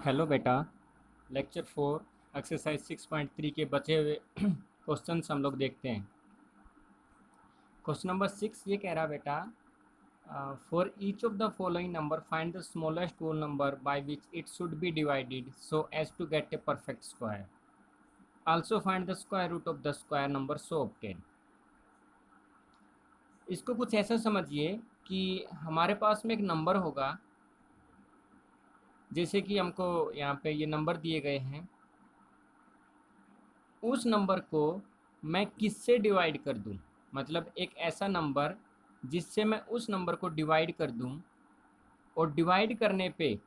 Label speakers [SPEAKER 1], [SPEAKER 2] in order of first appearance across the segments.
[SPEAKER 1] Hello बेटा। Lecture 4 exercise 6.3 के बचे हुए क्वेश्चंस हम लोग देखते हैं। क्वेश्चन नंबर 6 ये कह रहा बेटा, for each of the following number find the smallest whole number by which it should be divided so as to get a perfect square. Also find the square root of the square number so obtain. इसको कुछ ऐसा समझिए कि हमारे पास में एक number होगा, जैसे कि हमको यहाँ पे ये नंबर दिए गए हैं। उस नंबर को मैं किससे डिवाइड कर दूं, मतलब एक ऐसा नंबर जिससे मैं उस नंबर को डिवाइड कर दूं, और डिवाइड करने पे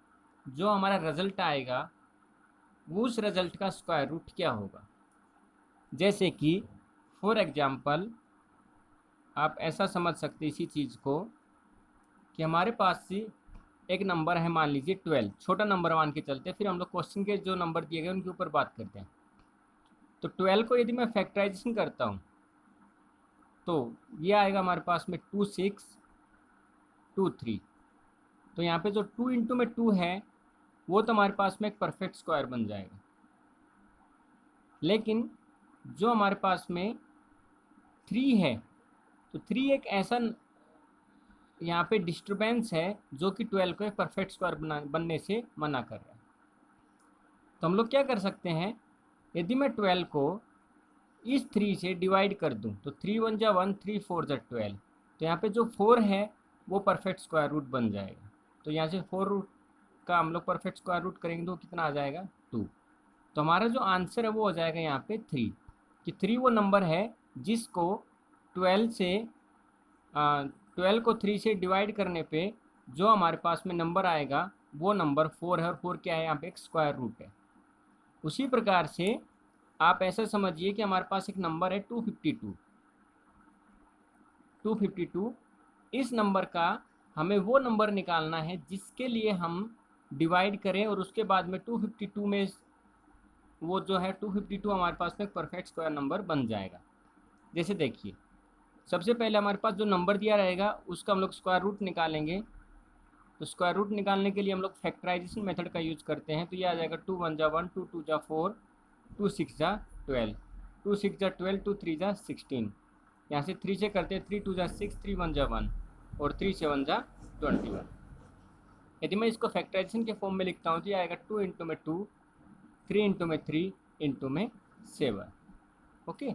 [SPEAKER 1] जो हमारा रिजल्ट आएगा उस रिजल्ट का स्क्वायर रूट क्या होगा। जैसे कि फॉर एग्जांपल आप ऐसा समझ सकते इसी चीज़ को कि हमारे पास से एक नंबर है, मान लीजिए 12, छोटा नंबर मान के चलते हैं, फिर हम लोग क्वेश्चन के जो नंबर दिए गए उनके ऊपर बात करते हैं। तो 12 को यदि मैं फैक्टराइजेशन करता हूँ तो ये आएगा हमारे पास में 2623। तो यहाँ पे जो 2 इंटू में 2 है वो तो हमारे पास में एक परफेक्ट स्क्वायर बन जाएगा। लेकिन जो हमारे पास में 3 है, तो 3 एक ऐसा यहाँ पे डिस्टर्बेंस है जो कि 12 को एक परफेक्ट स्क्वायर बनने से मना कर रहा है। तो हम लोग क्या कर सकते हैं, यदि मैं 12 को इस 3 से डिवाइड कर दूं तो 3 1 जा 1, 3 4 जा 12। तो यहाँ पे जो 4 है वो परफेक्ट स्क्वायर रूट बन जाएगा। तो यहाँ से 4 रूट का हम लोग परफेक्ट स्क्वायर रूट करेंगे तो कितना आ जाएगा 2। तो हमारा जो आंसर है वो हो जाएगा यहाँ पे 3, कि 3 वो नंबर है जिसको 12 से 12 को 3 से डिवाइड करने पे जो हमारे पास में नंबर आएगा वो नंबर 4 है, और 4 क्या है यहाँ पे एक स्क्वायर रूट है। उसी प्रकार से आप ऐसा समझिए कि हमारे पास एक नंबर है 252। 252 इस नंबर का हमें वो नंबर निकालना है जिसके लिए हम डिवाइड करें और उसके बाद में 252 में वो जो है 252 हमारे पास में एक परफेक्ट स्क्वायर नंबर बन जाएगा। जैसे देखिए, सबसे पहले हमारे पास जो नंबर दिया रहेगा उसका हम लोग स्क्वायर रूट निकालेंगे। तो स्क्वायर रूट निकालने के लिए हम लोग फैक्टराइजेशन मेथड का यूज करते हैं। तो ये आ जाएगा 2 1 जा 1, 2 2 जा 4, 2 6 जा 12, 2 6 जा 12, 2 3 जा 16। यहाँ से 3 से करते हैं, 3 2 जा 6, 3 1 जा 1 और 3 7 जा 21। यदि मैं इसको फैक्टराइजेशन के फॉर्म में लिखता हूँ तो ये आएगा 2 इंटू में 2, 3 इंटू में 3 इंटू में 7। ओके,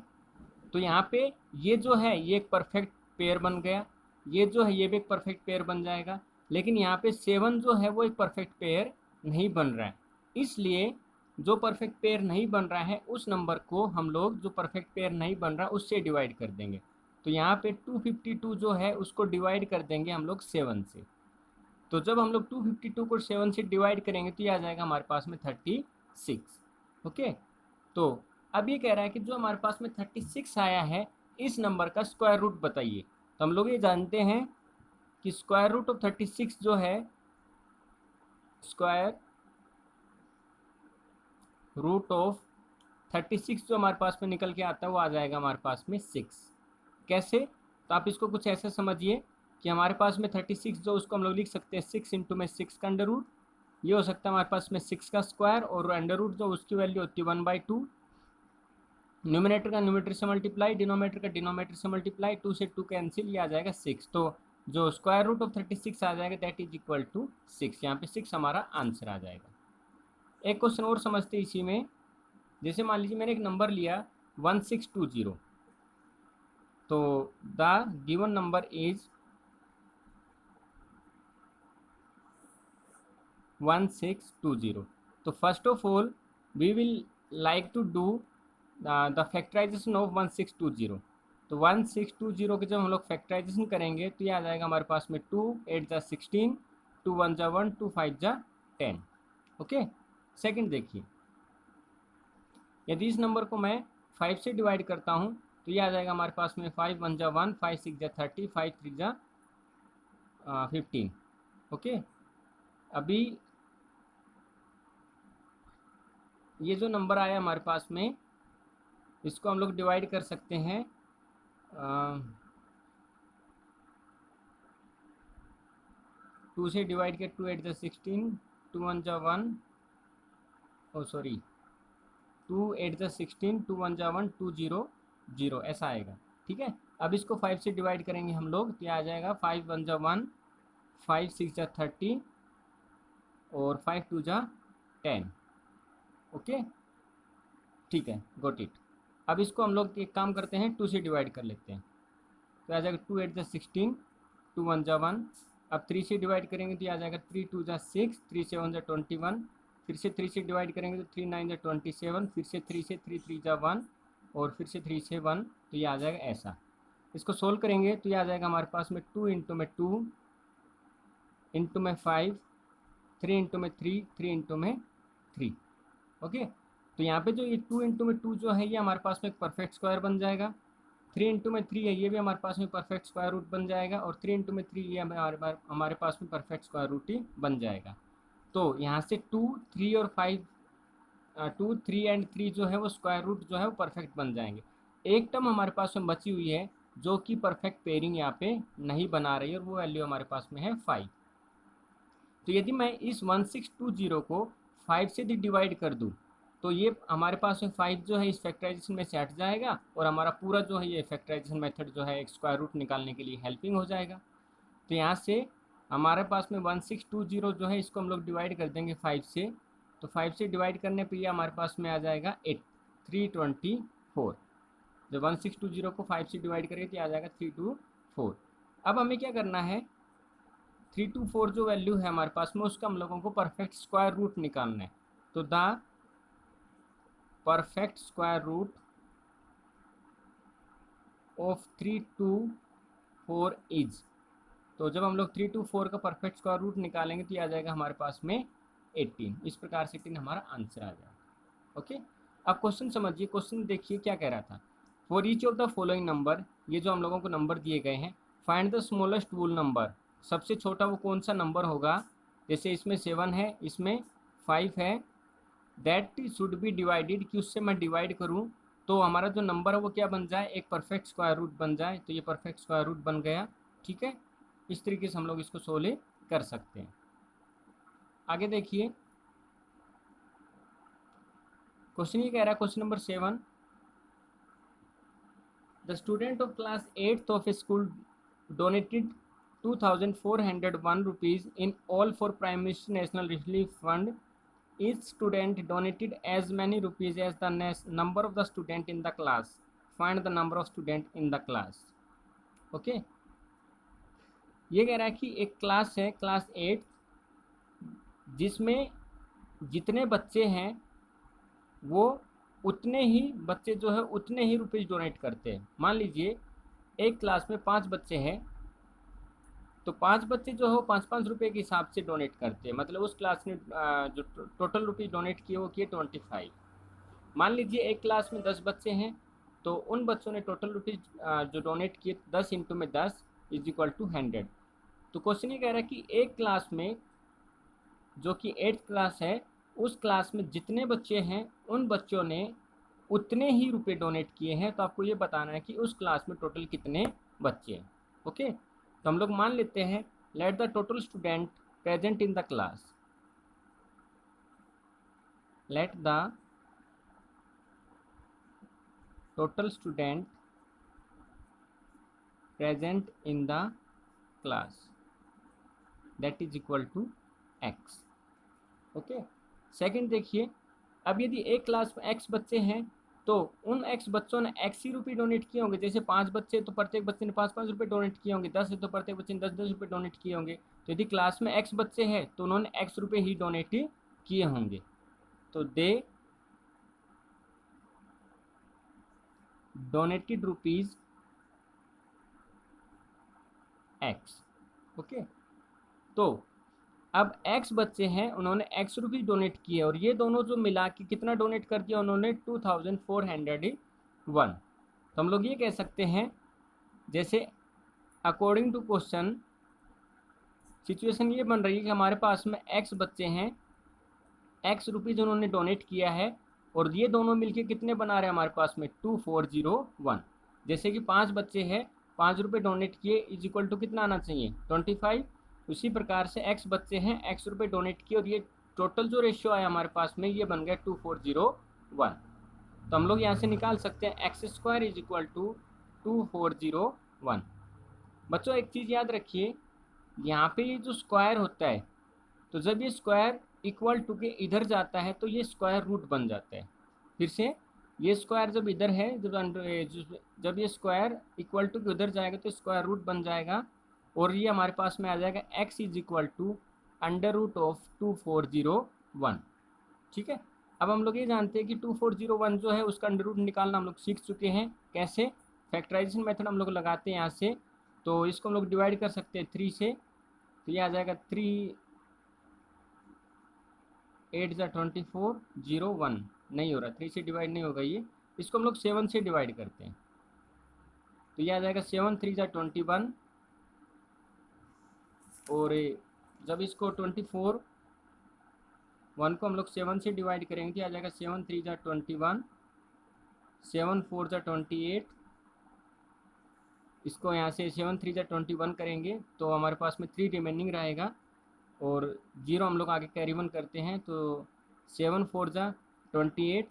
[SPEAKER 1] तो यहाँ पे ये जो है ये एक परफेक्ट पेयर बन गया, ये जो है ये भी एक परफेक्ट पेयर बन जाएगा। लेकिन यहाँ पे 7 जो है वो एक परफेक्ट पेयर नहीं बन रहा है, इसलिए जो परफेक्ट पेयर नहीं बन रहा है उस नंबर को हम लोग जो परफेक्ट पेयर नहीं बन रहा उससे डिवाइड कर देंगे। तो यहाँ पे 252 जो है उसको डिवाइड कर देंगे हम लोग 7 से। तो जब हम लोग 252 को 7 से डिवाइड करेंगे तो ये आ जाएगा हमारे पास में 36। ओके, तो अब ये कह रहा है कि जो हमारे पास में 36 आया है इस नंबर का स्क्वायर रूट बताइए। तो हम लोग ये जानते हैं कि स्क्वायर रूट ऑफ 36 जो है, स्क्वायर रूट ऑफ 36 जो हमारे पास में निकल के आता है वो आ जाएगा हमारे पास में 6। कैसे, तो आप इसको कुछ ऐसे समझिए कि हमारे पास में 36 जो उसको हम लोग लिख सकते हैं 6 इंटू में 6 का अंडर रूट। ये हो सकता है हमारे पास में 6 का स्क्वायर, और अंडर रूट जो उसकी वैल्यू होती है 1/2। न्यूमिनेटर का न्यूमिनेटर से मल्टीप्लाई, डिनोमिनेटर का डिनोमिनेटर से मल्टीप्लाई, 2 से 2 कैंसिल, ये आ जाएगा 6। तो जो स्क्वायर रूट ऑफ 36 आ जाएगा दैट इज इक्वल टू 6। यहाँ पे 6 हमारा आंसर आ जाएगा। एक क्वेश्चन और समझते हैं इसी में। जैसे मान लीजिए मैंने एक नंबर लिया 1620, तो द गिवन नंबर इज 1620। तो first of all we will like to do the factorisation of 1620। तो 1620 के जब हम लोग फैक्टराइजेशन करेंगे तो ये आ जाएगा हमारे पास में 2 8 जा 16, 2 1 जा 1, 2 5 जा 10। ओके, सेकंड देखिए, यदि इस नंबर को मैं 5 से डिवाइड करता हूँ तो ये आ जाएगा हमारे पास में 5 1 जा 1, 5 6 जा 30, 5 3 जा 15। ओके, अभी ये जो नंबर आया हमारे पास में इसको हम लोग डिवाइड कर सकते हैं 2 से डिवाइड किया, 2 8 जा 16, 2 1 जा 1, ओ सॉरी, 2 8 जा 16, 2 1 जा 1, 2 0 0 ऐसा आएगा। ठीक है, अब इसको 5 से डिवाइड करेंगे हम लोग तो ये आ जाएगा 5 1 जा 1, 5 6 जा 30 और 5 2 जा 10। ओके, ठीक है, गॉट इट। अब इसको हम लोग एक काम करते हैं, 2 से डिवाइड कर लेते हैं तो आ जाएगा 2 8 जा 16, 2 1 जा 1। अब 3 से डिवाइड करेंगे तो ये आ जाएगा 3 2 जा 6, 3 7 जा 21। फिर से 3 से डिवाइड करेंगे तो 3 9 जा 27, फिर से 3 से 3 3 जा 1 और फिर से 3 से 1, तो ये आ जाएगा ऐसा। इसको सोल्व करेंगे तो ये आ जाएगा हमारे पास में 2 इंटू में 2 इंटू में 5, 3 इंटू में 3, 3 इंटू में 3। ओके, तो यहाँ पे जो ये 2 इंटू में 2 जो है ये हमारे पास में एक परफेक्ट स्क्वायर बन जाएगा। 3 इंटू में 3 है ये भी हमारे पास में परफेक्ट स्क्वायर रूट बन जाएगा और 3 इंटू में 3 ये हमारे पास में परफेक्ट स्क्वायर रूट ही बन जाएगा। तो यहाँ से 2 3 और 5 2 3 एंड 3 जो है वो स्क्वायर रूट जो है वो परफेक्ट बन जाएंगे। एक टर्म हमारे पास में बची हुई है जो कि परफेक्ट पेयरिंग यहाँ पे नहीं बना रही है और वो वैल्यू हमारे पास में है 5। तो यदि मैं इस 1620 को 5 से डिवाइड कर दूँ तो ये हमारे पास में 5 जो है इस फैक्टराइजेशन में से हट जाएगा और हमारा पूरा जो है ये फैक्टराइजेशन मेथड जो है एक स्क्वायर रूट निकालने के लिए हेल्पिंग हो जाएगा। तो यहाँ से हमारे पास में 1620 जो है इसको हम लोग डिवाइड कर देंगे 5 से, तो 5 से डिवाइड करने पे ये हमारे पास में आ जाएगा 324। जब 1620 को 5 से डिवाइड करेंगे तो आ जाएगा 324। अब हमें क्या करना है, 324 जो वैल्यू है हमारे पास में उसका हम लोगों को परफेक्ट स्क्वायर रूट निकालना है। तो the perfect square root of 324 is, तो जब हम लोग 324 का परफेक्ट स्क्वायर रूट निकालेंगे तो ये आ जाएगा हमारे पास में 18। इस प्रकार से 18 हमारा आंसर आ जाएगा। ओके, अब क्वेश्चन समझिए, क्वेश्चन देखिए क्या कह रहा था। For each of the following number, ये जो हम लोगों को नंबर दिए गए हैं, find the smallest whole number, सबसे छोटा वो कौन सा नंबर होगा। जैसे इसमें 7 है, इसमें 5 है, दैट शुड बी डिवाइडेड, कि उससे मैं डिवाइड करूँ तो हमारा जो नंबर है वो क्या बन जाए, एक परफेक्ट स्क्वायर रूट बन जाए। तो ये परफेक्ट स्क्वायर रूट बन गया। ठीक है, इस तरीके से हम लोग इसको सोल्व कर सकते हैं। आगे देखिए, क्वेश्चन ये कह रहा है, question number 7, the student of class 8th of school donated 2401 rupees in all for prime minister national relief fund. Each student donated as many rupees as the number of the student in the class. Find the number of student in the class. Okay, ये कह रहा है कि एक class है, class 8, जिसमें जितने बच्चे हैं वो उतने ही बच्चे जो है उतने ही रुपीज़ डोनेट करते हैं। मान लीजिए एक क्लास में 5 बच्चे हैं तो 5 बच्चे जो हो 5-5 रुपये के हिसाब से डोनेट करते हैं। मतलब उस क्लास ने जो टोटल रुपीज़ डोनेट किए वो किए 25। मान लीजिए एक क्लास में 10 बच्चे हैं तो उन बच्चों ने टोटल रुपीज़ जो डोनेट किए 10 इंटू में 10 इज इक्वल टू 100। तो क्वेश्चन ये कह रहा है कि एक क्लास में जो कि 8th क्लास है उस क्लास में जितने बच्चे हैं उन बच्चों ने उतने ही रुपये डोनेट किए हैं। तो आपको ये बताना है कि उस क्लास में टोटल कितने बच्चे हैं। ओके, तो हम लोग मान लेते हैं, let the total student present in the class, let the total student present in the class that is equal to x। Okay, second देखिए, अब यदि एक क्लास में x बच्चे हैं तो उन x बच्चों ने x ही रुपये डोनेट किए होंगे। जैसे 5 बच्चे तो प्रत्येक बच्चे ने 5-5 रुपये डोनेट किए होंगे, 10 है तो प्रत्येक बच्चे ने 10-10 रुपये डोनेट किए होंगे। तो यदि क्लास में x बच्चे हैं तो उन्होंने x रुपये ही डोनेट किए होंगे। तो दे डोनेटेड रुपीज़ x। ओके, तो अब x बच्चे हैं, उन्होंने x रुपीज़ डोनेट किए और ये दोनों जो मिला के कितना डोनेट कर दिया उन्होंने 2401। तो हम लोग ये कह सकते हैं, जैसे अकॉर्डिंग टू क्वेश्चन सिचुएशन ये बन रही है कि हमारे पास में x बच्चे हैं, x रुपीज़ उन्होंने डोनेट किया है और ये दोनों मिलके कितने बना रहे हैं हमारे पास में 2401। जैसे कि 5 बच्चे हैं, 5 रुपये डोनेट किए इज इक्वल टू कितना आना चाहिए 25। उसी प्रकार से x बच्चे हैं, x रुपये डोनेट किए और ये टोटल जो रेशियो आया हमारे पास में ये बन गया 2401। तो हम लोग यहाँ से निकाल सकते हैं x square is equal to 2401। बच्चों एक चीज़ याद रखिए, यहाँ पे ये जो स्क्वायर होता है, तो जब ये स्क्वायर इक्वल टू के इधर जाता है तो ये स्क्वायर रूट बन जाता है। फिर से ये स्क्वायर जब इधर है, जब ये स्क्वायर इक्वल टू के उधर जाएगा तो स्क्वायर रूट बन जाएगा, और ये हमारे पास में आ जाएगा x is equal to under root of 2401। ठीक है, अब हम लोग ये जानते हैं कि 2401 जो है उसका अंडर रूट निकालना हम लोग सीख चुके हैं। कैसे? फैक्टराइजेशन मेथड हम लोग लगाते हैं यहाँ से, तो इसको हम लोग डिवाइड कर सकते हैं 3 से, तो ये आ जाएगा 3 8 ज़ा 24 0 1 नहीं हो रहा, 3 से डिवाइड नहीं होगा ये, इसको हम लोग 7 से डिवाइड करते हैं, तो ये आ जाएगा 7 3 ज़ा 21, और जब इसको 24 1 को हम लोग 7 से डिवाइड करेंगे तो आ जाएगा 7 3 ज़ा 21, 7 4 ज़ा 28, इसको यहाँ से 7 3 ज़ा 21 करेंगे तो हमारे पास में 3 रिमेनिंग रहेगा, और 0 हम लोग आगे कैरी 1 करते हैं, तो 7 4 ज़ा 28,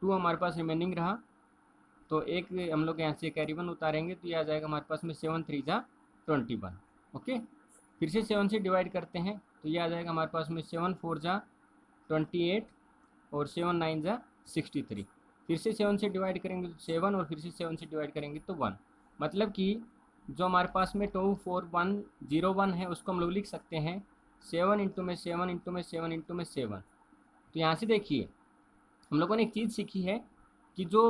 [SPEAKER 1] 2 हमारे पास रिमेनिंग रहा, तो एक हम लोग यहाँ से कैरी 1 उतारेंगे तो ये आ जाएगा हमारे पास में 7 3 ज़ा 21। ओके, फिर से 7 से डिवाइड करते हैं तो ये आ जाएगा हमारे पास में 7 4 ज़ा 28 और 7 9 ज़ा 63। फिर से 7 से डिवाइड करेंगे तो 7, और फिर से 7 से डिवाइड करेंगे तो 1। मतलब कि जो हमारे पास में 24101 है उसको हम लोग लिख सकते हैं 7 इंटू में 7 इंटू में 7 इंटू में 7। तो यहाँ से देखिए हम लोगों ने एक चीज़ सीखी है कि जो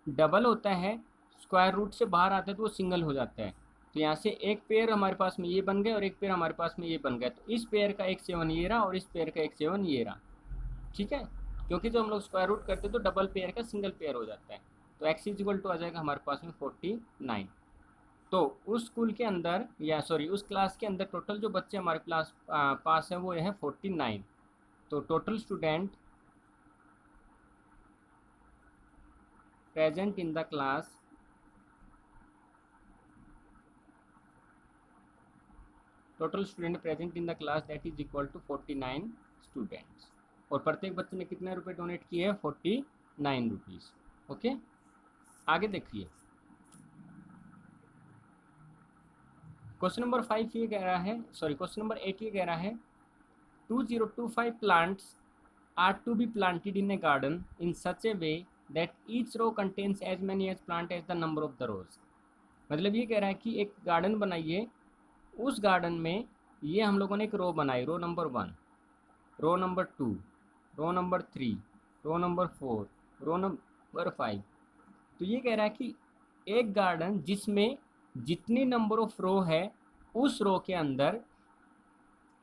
[SPEAKER 1] डबल होता है स्क्वायर रूट से बाहर आता है तो वो सिंगल हो जाता है। तो यहाँ से एक पेयर हमारे पास में ये बन गया और एक पेयर हमारे पास में ये बन गया, तो इस पेयर का एक 7 ये रहा और इस पेयर का एक 7 ये रहा। ठीक है, क्योंकि जो हम लोग स्क्वायर रूट करते हैं तो डबल पेयर का सिंगल पेयर हो जाता है, तो एक्स इक्वल टू आ जाएगा हमारे पास में 49। तो उस स्कूल के अंदर या सॉरी उस क्लास के अंदर टोटल जो बच्चे हमारे क्लास पास है वो है 49। तो total student present in the class present in the class that is equal to 49 students, और प्रत्येक बच्चे ने कितने रुपए डोनेट किए हैं? 49 रुपीज़। ओके, आगे देखिए क्वेश्चन नंबर 5 ये कह रहा है, सॉरी क्वेश्चन नंबर 8 ये कह रहा है 2025 plants are to be planted in a garden in such a way that each row contains as many as plant as the number of the rows. मतलब ये कह रहा है कि एक गार्डन बनाइए, उस गार्डन में ये हम लोगों ने एक रो बनाई, row number 1, row number 2, row number 3, row number 4, row number 5। तो ये कह रहा है कि एक गार्डन जिसमें जितनी नंबर ऑफ रो है उस रो के अंदर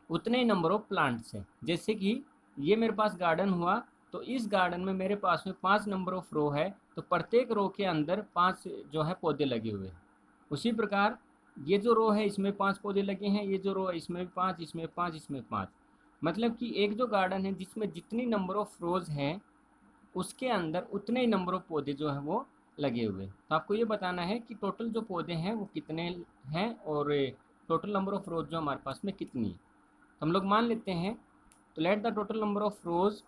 [SPEAKER 1] उतने ही नंबर ऑफ प्लांट्स हैं। जैसे कि ये मेरे पास गार्डन हुआ, तो इस गार्डन में मेरे पास में 5 नंबर ऑफ रो है, तो प्रत्येक रो के अंदर 5 जो है पौधे लगे हुए हैं। उसी प्रकार ये जो रो है इसमें 5 पौधे लगे हैं, ये जो रो है इसमें 5, इसमें 5, इसमें 5। मतलब कि एक जो गार्डन है जिसमें जितनी नंबर ऑफ रोज हैं उसके अंदर उतने ही नंबर ऑफ पौधे जो है वो लगे हुए। तो आपको ये बताना है कि टोटल जो पौधे हैं वो कितने हैं और टोटल नंबर ऑफ रोज जो हमारे पास में कितनी है। तो हम लोग मान लेते हैं, तो late the total number of rose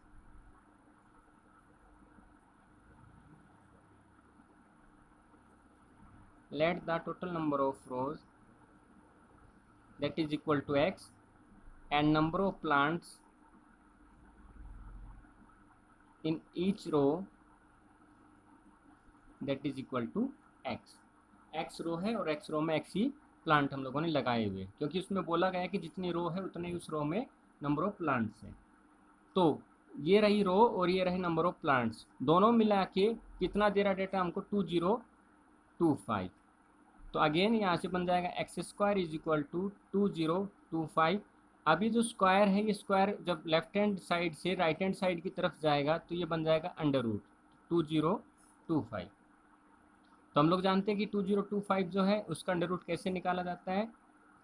[SPEAKER 1] that is equal to x and number of plants in each row that is equal to x। x रो है और x रो में x ही प्लांट हम लोगों ने लगाए हुए, क्योंकि उसमें बोला गया है कि जितनी रो है उतने ही उस रो में नंबर ऑफ प्लांट्स हैं। तो ये रही रो और ये रहे नंबर ऑफ प्लांट्स, दोनों मिला के कितना दे रहा डेटा हमको? 2025। तो अगेन यहाँ से बन जाएगा x square is equal to 2025। अभी जो स्क्वायर है ये स्क्वायर जब लेफ्ट हैंड साइड से राइट हैंड साइड की तरफ जाएगा तो ये बन जाएगा अंडर रूट 2025। तो हम लोग जानते हैं कि 2025 जो है उसका अंडर रूट कैसे निकाला जाता है।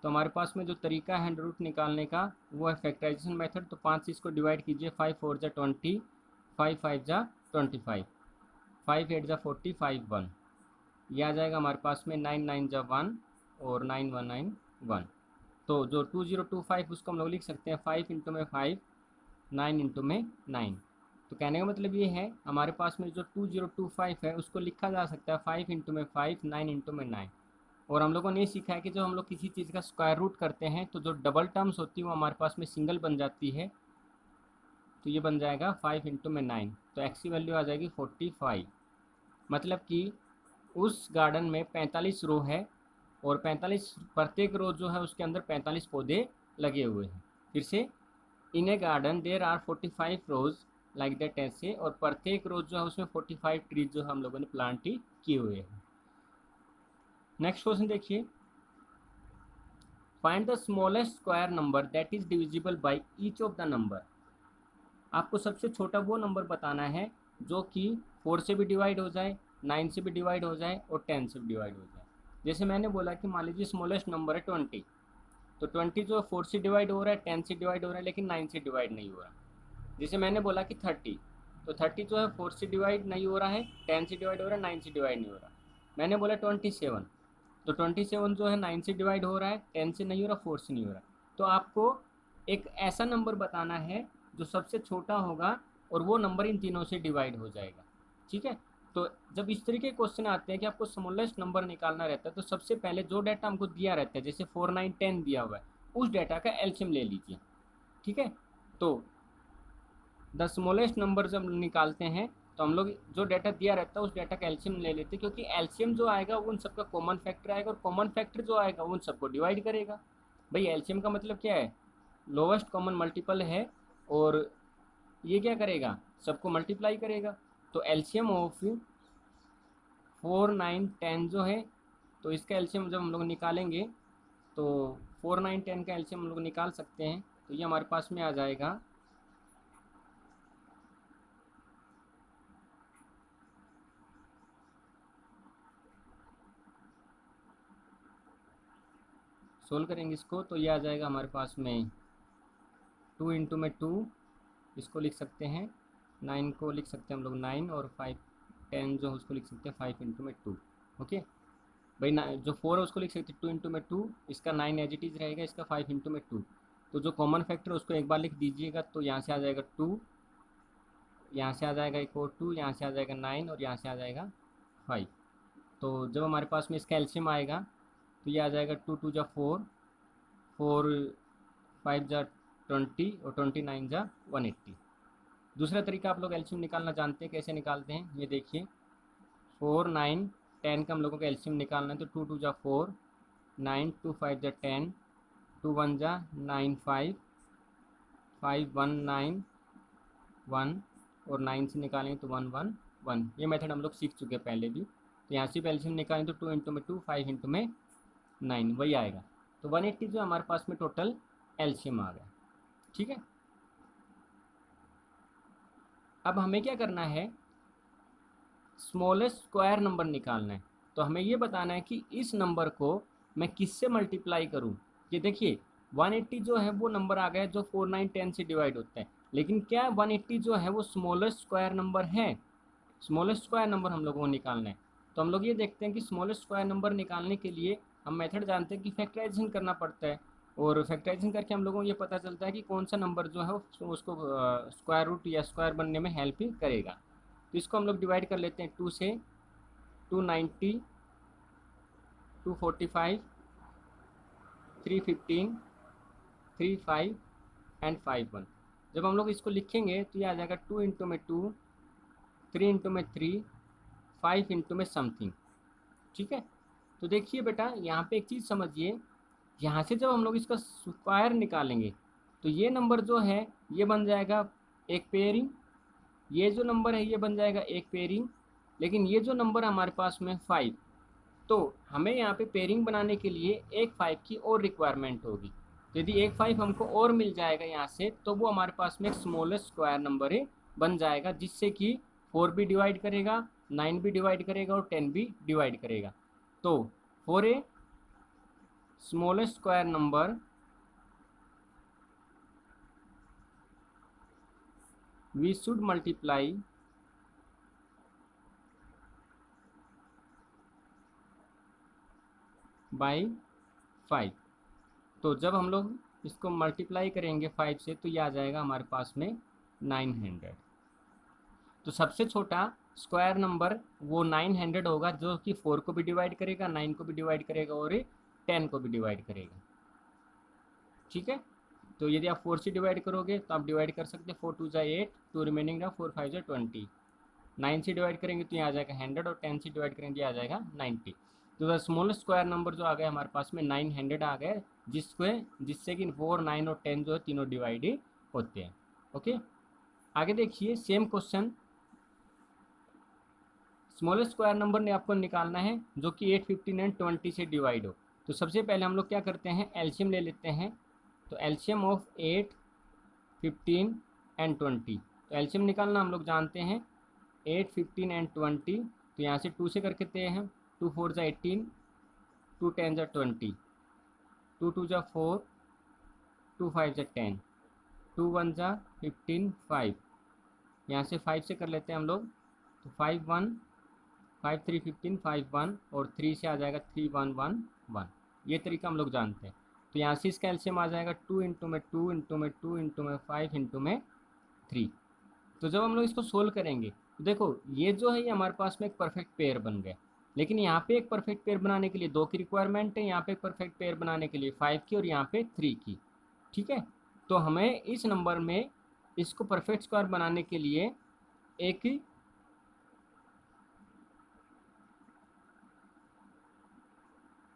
[SPEAKER 1] तो हमारे पास में जो तरीका है अंडर रूट निकालने का वो है फैक्टराइजेशन मेथड। तो 5 से इसको डिवाइड कीजिए, 5 4 जा 20, 5 5 जा 25, 5 8 जा 40, 5 1, ये आ जाएगा हमारे पास में 9 9 जा 1 और 9 1 9 1। तो जो 2025 उसको हम लोग लिख सकते हैं 5 इंटू में 5 9 इंटू में 9। तो कहने का मतलब ये है हमारे पास में जो 2025 है उसको लिखा जा सकता है 5 इंटू में 5, 9 इंटू में 9। और हम लोगों ने ये सीखा है कि जब हम लोग किसी चीज़ का स्क्वायर रूट करते हैं तो जो डबल टर्म्स होती है वो हमारे पास में सिंगल बन जाती है। तो ये बन जाएगा 5 इंटू में 9, तो एक्स की वैल्यू आ जाएगी 45। मतलब कि उस गार्डन में 45 रो है और 45 प्रत्येक रो जो है उसके अंदर 45 पौधे लगे हुए हैं। फिर से, in a garden there are 45 rows like that ऐसे, और प्रत्येक रोज जो है उसमें 45 ट्रीज जो हम लोगों ने प्लांट ही किए हुए हैं। नेक्स्ट क्वेश्चन देखिए, find the smallest square number that is divisible by each of the number. आपको सबसे छोटा वो नंबर बताना है जो कि 4 से भी डिवाइड हो जाए, 9 से भी डिवाइड हो जाए और 10 से भी डिवाइड हो जाए। जैसे मैंने बोला कि मान लीजिए स्मॉलेस्ट नंबर है 20, तो 20 जो 4 से डिवाइड हो रहा है, 10 से डिवाइड हो रहा है, लेकिन 9 से डिवाइड नहीं हो रहा। जैसे मैंने बोला कि 30, तो 30 जो है 4 से डिवाइड नहीं हो रहा है, 10 से डिवाइड हो रहा है, 9 से डिवाइड नहीं हो रहा। मैंने बोला 27, तो 27 जो है 9 से डिवाइड हो रहा है, 10 से नहीं हो रहा, 4 से नहीं हो रहा। तो आपको एक ऐसा नंबर बताना है जो सबसे छोटा होगा और वो नंबर इन तीनों से डिवाइड हो जाएगा। ठीक है, तो जब इस तरीके के क्वेश्चन आते हैं कि आपको स्मॉलेस्ट नंबर निकालना रहता है, तो सबसे पहले जो डाटा हमको दिया रहता है, जैसे 4, 9, 10 दिया हुआ है, उस डाटा का एलसीएम ले लीजिए। ठीक है, तो द स्मॉलेस्ट नंबर जब निकालते हैं तो हम लोग जो डाटा दिया रहता है उस डाटा का एलसीएम ले लेते हैं, क्योंकि एलसीएम जो आएगा वो उन सबका कॉमन फैक्टर आएगा और कॉमन फैक्टर जो आएगा वो उन सबको डिवाइड करेगा। भाई एलसीएम का मतलब क्या है, लोवेस्ट कॉमन मल्टीपल है, और ये क्या करेगा, सबको मल्टीप्लाई करेगा। तो एलसीएम ऑफ 4, 9, 10 जो है, तो इसका एलसीएम जब हम लोग निकालेंगे तो 4, 9, 10 का एलसीएम हम लोग निकाल सकते हैं। तो ये हमारे पास में आ जाएगा सोल्व करेंगे इसको, तो ये आ जाएगा हमारे पास में 2 इंटू में 2, इसको लिख सकते हैं 9 को लिख सकते हैं हम लोग 9, और 5, 10 जो है उसको लिख सकते हैं 5 इंटू में 2। ओके भाई ना, जो 4 है उसको लिख सकते हैं 2 इंटू में 2, इसका 9 एज इट इज़ रहेगा, इसका 5 इंटू में 2। तो जो कॉमन फैक्टर है उसको एक बार लिख दीजिएगा, तो यहाँ से आ जाएगा 2, यहाँ से आ जाएगा एक और 2, यहाँ से आ जाएगा 9 और यहाँ से आ जाएगा 5। तो जब हमारे पास में इसका एलसीएम आएगा तो ये आ जाएगा 2 2 जा 4, 4 5 जा 20 और 29 जा 180। दूसरा तरीका आप लोग एलसीएम निकालना जानते हैं, कैसे निकालते हैं ये देखिए। 4, 9, 10 का हम लोगों का एलसीएम निकालना है, तो 2 2 जा 4, 9 2 5 जा 10, 2 1 जा 9 5, 5 1 9 1, और 9 से निकालेंगे तो 1 1 1। ये मेथड हम लोग सीख चुके हैं पहले भी। तो यहाँ से भी एलसीएम निकालें तो 2 इंटू में 2, 5 इंटू में 9, वही आएगा। तो 180 जो हमारे पास में टोटल एलसीएम आ गया। ठीक है, अब हमें क्या करना है, स्मॉलेस्ट स्क्वायर नंबर निकालना है। तो हमें ये बताना है कि इस नंबर को मैं किससे मल्टीप्लाई करूं। ये देखिए 180 जो है वो नंबर आ गया जो 4, 9, 10 से डिवाइड होता है, लेकिन क्या 180 जो है वो स्मॉलेस्ट स्क्वायर नंबर है? स्मॉलेस्ट स्क्वायर नंबर हम लोगों को निकालना है। तो हम लोग ये देखते हैं कि स्मॉलेस्ट स्क्वायर नंबर निकालने के लिए हम मेथड जानते हैं कि फैक्टराइजेशन करना पड़ता है, और फैक्टराइजेशन करके हम लोगों को ये पता चलता है कि कौन सा नंबर जो है उसको स्क्वायर रूट या स्क्वायर बनने में हेल्प ही करेगा। तो इसको हम लोग डिवाइड कर लेते हैं 2 से, 290, 245, 315, 35 एंड 51। जब हम लोग इसको लिखेंगे तो ये आ जाएगा 2 इंटू में 2, 3 इंटू में 3, 5 इंटू में समथिंग। ठीक है, तो देखिए बेटा यहाँ पे एक चीज़ समझिए, यहाँ से जब हम लोग इसका स्क्वायर निकालेंगे तो ये नंबर जो है ये बन जाएगा एक पेयरिंग, ये जो नंबर है ये बन जाएगा एक पेयरिंग, लेकिन ये जो नंबर हमारे पास में 5, तो हमें यहाँ पे पेयरिंग बनाने के लिए एक 5 की और रिक्वायरमेंट होगी। तो यदि एक 5 हमको और मिल जाएगा यहाँ से तो वो हमारे पास में एक स्मॉलेस्ट स्क्वायर नंबर है बन जाएगा, जिससे कि 4 भी डिवाइड करेगा, 9 भी डिवाइड करेगा और 10 भी डिवाइड करेगा। तो for a smallest square number we should multiply by 5। तो जब हम लोग इसको मल्टीप्लाई करेंगे 5 से तो ये आ जाएगा हमारे पास में 900। तो सबसे छोटा स्क्वायर नंबर वो 900 होगा, जो कि 4 को भी डिवाइड करेगा, 9 को भी डिवाइड करेगा और 10 को भी डिवाइड करेगा। ठीक है, तो यदि आप 4 से डिवाइड करोगे तो आप डिवाइड कर सकते हैं, 4 2 8, 2 रिमेनिंग रहा, 4 5 20। 9 से डिवाइड करेंगे तो ये आ जाएगा 100 और 10 से डिवाइड करेंगे आ जाएगा 90। तो द स्मॉलेस्ट स्क्वायर नंबर जो आ गया हमारे पास में 900 आ गए, जिससे कि 4 9 और 10 जो है तीनों डिवाइड होते हैं। ओके, आगे देखिए same question. Smallest square number ने आपको निकालना है जो कि 8 15 एंड 20 से डिवाइड हो। तो सबसे पहले हम लोग क्या करते हैं, एलसीएम ले लेते हैं। तो एलसीएम ऑफ 8 15 एंड 20, तो एलसीएम निकालना हम लोग जानते हैं 8 15 एंड 20। तो यहाँ से 2 से करके देते हैं, 2 4 जा 18, 2 10 जा 20, 2 2 जा 4, 2 5 जा 10, 2 1 जा 15 5। यहाँ से 5 से कर लेते हैं हम लोग, तो 5 1 5 3 15 5 1 और 3 से आ जाएगा 3 1 1 1। ये तरीका हम लोग जानते हैं। तो यहाँ से इसका एलसीएम आ जाएगा 2 इंटू में 2 इंटू में 2 इंटू में 5 इंटू में 3। तो जब हम लोग इसको सोल्व करेंगे तो देखो ये जो है ये हमारे पास में एक परफेक्ट पेयर बन गया। लेकिन यहाँ पे एक परफेक्ट पेयर बनाने के लिए 2 की रिक्वायरमेंट है, यहाँ पे एक परफेक्ट पेयर बनाने के लिए 5 की और यहाँ पे 3 की। ठीक है, तो हमें इस नंबर में इसको परफेक्ट स्क्वायर बनाने के लिए एक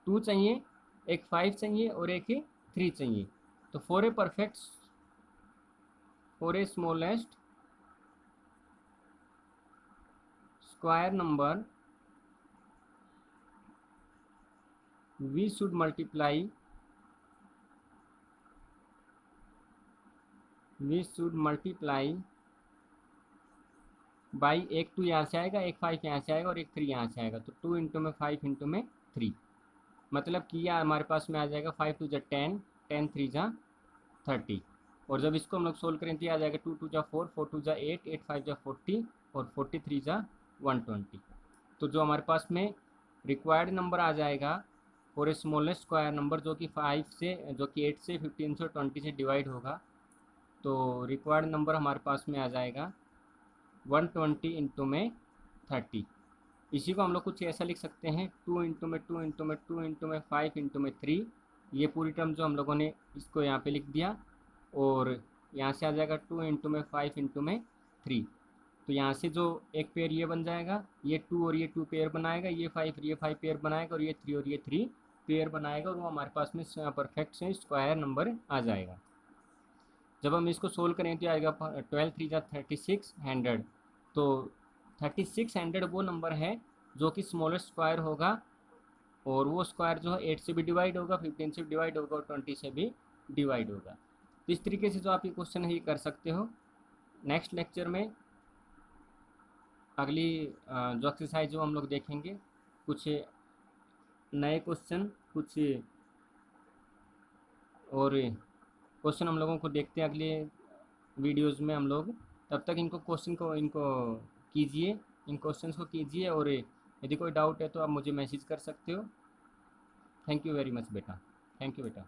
[SPEAKER 1] 2 चाहिए, एक 5 चाहिए और एक 3 चाहिए। तो for a smallest square number we should multiply by एक 2 यहाँ से आएगा, एक 5 यहाँ से आएगा और एक 3 यहाँ से आएगा। तो 2 इंटू में 5 इंटू में 3, मतलब कि यह हमारे पास में आ जाएगा 5 2 जा 10, 10 3 जा 30। और जब इसको हम लोग सोल्व करें तो ये आ जाएगा 2 2 जा 4, 4 2 जा 8, 8 5 जा 40 और 43 जा 120। तो जो हमारे पास में रिक्वायर्ड नंबर आ जाएगा और स्मॉलेस्ट स्क्वायर नंबर जो कि 8 से 15 से 20 से डिवाइड होगा, तो रिक्वायर्ड नंबर हमारे पास में आ जाएगा 120 इंटू में 30। इसी को हम लोग कुछ ऐसा लिख सकते हैं 2 इंटू में 2 इंटू में 2 इंटू में 5 इंटू में 3। ये पूरी टर्म जो हम लोगों ने इसको यहाँ पे लिख दिया और यहाँ से आ जाएगा 2 इंटू में 5 इंटू में 3। तो यहाँ से जो एक पेयर ये बन जाएगा, ये 2 और ये 2 पेयर बनाएगा, ये 5 पेयर बनाएगा और ये 3 और ये 3 पेयर बनाएगा और वो हमारे पास में परफेक्ट से स्क्वायर नंबर आ जाएगा। जब हम इसको सोल्व करें तो आएगा 12 3 जा 3600। तो 3600 वो नंबर है जो कि स्मॉलेस्ट स्क्वायर होगा और वो स्क्वायर जो है 8 से भी डिवाइड होगा, 15 से भी डिवाइड होगा और 20 से भी डिवाइड होगा। तो इस तरीके से जो आप ये क्वेश्चन है ये कर सकते हो। नेक्स्ट लेक्चर में अगली जो एक्सरसाइज जो हम लोग देखेंगे, कुछ नए क्वेश्चन, कुछ और क्वेश्चन हम लोगों को देखते हैं अगले वीडियोज़ में हम लोग। तब तक इनको कीजिए, इन क्वेश्चंस को कीजिए और यदि कोई डाउट है तो आप मुझे मैसेज कर सकते हो। थैंक यू वेरी मच बेटा, थैंक यू बेटा।